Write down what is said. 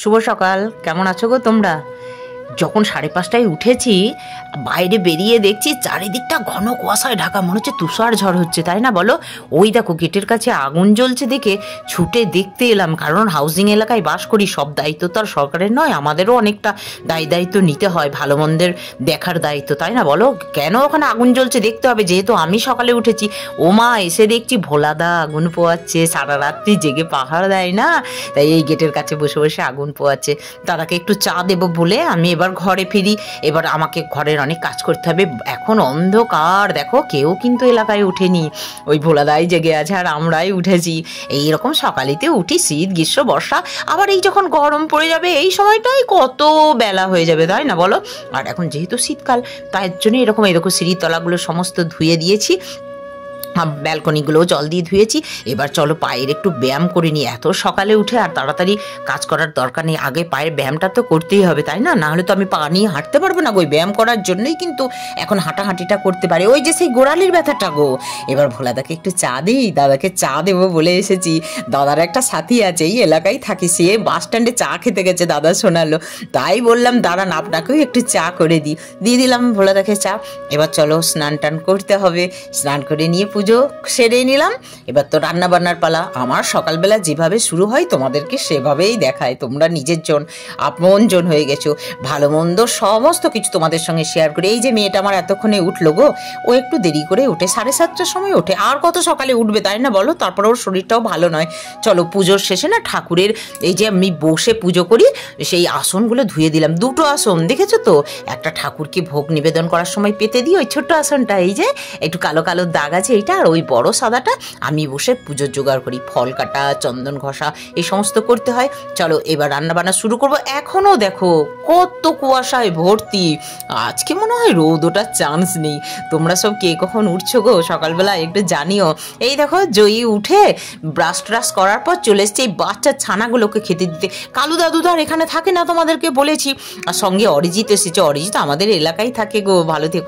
শুভ সকাল। কেমন আছো গো তোমরা? যখন 5:30টায় উঠেছি, বাইরে বেরিয়ে দেখছি চারিদিকটা ঘন কুয়াশায় ঢাকা, মনে হচ্ছে তুষার ঝড় হচ্ছে, তাই না বলো? ওই দেখো গেটের কাছে আগুন জ্বলছে দেখে ছুটে দেখতে এলাম, কারণ হাউজিং এলাকায় বাস করি, সব দায়িত্ব তো আর সরকারের নয়, আমাদেরও অনেকটা দায়িত্ব নিতে হয়, ভালো মন্দের দেখার দায়িত্ব, তাই না বলো? কেন ওখানে আগুন জ্বলছে দেখতে হবে, যেহেতু আমি সকালে উঠেছি। ও মা, এসে দেখছি ভোলাদা আগুন পোয়াচ্ছে, সারা রাত্রি জেগে পাহাড় দেয় না, তাই এই গেটের কাছে বসে বসে আগুন পোয়াচ্ছে। দাদাকে একটু চা দেবো বলে আমি এবার ঘরে ফিরি। এবার আমাকে ঘরের অনেক কাজ করতে হবে, এখন অন্ধকার, দেখো কেউ কিন্তু এলাকায় উঠেনি, ওই ভোলাদাই জেগে আছে আর আমরাই উঠেছি। এইরকম সকালেতে উঠি, শীত গ্রীষ্ম বর্ষা, আবার এই যখন গরম পড়ে যাবে এই সময়টাই কত বেলা হয়ে যাবে, তাই না বলো? আর এখন যেহেতু শীতকাল, তাই জন্য এরকম সিঁড়ির তলাগুলো সমস্ত ধুয়ে দিয়েছি, ব্যালকনিগুলোও জল দিয়ে ধুয়েছি। এবার চলো পায়ের একটু ব্যায়াম করে নিই, এত সকালে উঠে আর তাড়াতাড়ি কাজ করার দরকার নেই, আগে পায়ের ব্যায়ামটা তো করতেই হবে, তাই না? নাহলে তো আমি পা নিয়ে হাঁটতে পারবো না গো। ওই ব্যায়াম করার জন্যই কিন্তু এখন হাঁটাহাঁটিটা করতে পারে, ওই যে সেই গোড়ালির ব্যথাটা গো। এবার ভোলাদাকে একটু চা দিই, দাদাকে চা দেবো বলে এসেছি। দাদার একটা সাথী আছে, এই এলাকায় থাকি, সে বাস স্ট্যান্ডে চা খেতে গেছে, দাদা শোনালো, তাই বললাম দাঁড়ান আপনাকেও একটু চা করে দিয়ে দিলাম ভোলাদাকে চা। এবার চলো স্নান টান করতে হবে, স্নান করে নিয়ে পুজো সেরে নিলাম। এবার তো রান্না বান্নার পালা। আমার সকালবেলা যেভাবে শুরু হয় তোমাদেরকে সেভাবেই দেখায়, তোমরা নিজের জন আপন জন হয়ে গেছো, ভালো মন্দ সমস্ত কিছু তোমাদের সঙ্গে শেয়ার করি। এই যে মেয়েটা আমার এতক্ষণে উঠলো গো, ও একটু দেরি করে ওঠে, 7:30টার সময় ওঠে, আর কত সকালে উঠবে তাই না বলো? তারপর ওর শরীরটাও ভালো নয়। চলো পুজোর শেষে না ঠাকুরের এই যে আমি বসে পুজো করি সেই আসনগুলো ধুয়ে দিলাম, 2টো আসন দেখেছো তো, একটা ঠাকুরকে ভোগ নিবেদন করার সময় পেতে দিই, ওই ছোট্ট আসনটা, এই যে একটু কালো কালো দাগ আছে এইটা, আর ওই বড় সাদাটা আমি বসে পুজোর জোগাড় করি, ফল কাটা, চন্দন ঘষা, এই সমস্ত করতে হয়। চলো এবার রান্না বান্না শুরু করবো। এখনো দেখো কত কুয়াশায় ভর্তি, আজকে মনে হয় রোদ ওঠার চান্স নেই। তোমরা সব কে কখন উঠছো গো সকালবেলা একটু জানিও। এই দেখো জয়ী উঠে ব্রাশ ট্রাশ করার পর চলে এসছে এই বাচ্চা ছানাগুলোকে খেতে দিতে। কালু দাদু তো আর এখানে থাকে না, তোমাদেরকে বলেছি, আর সঙ্গে অরিজিৎ এসেছে, অরিজিৎ আমাদের এলাকায় থাকে গো। ভালো থেকো।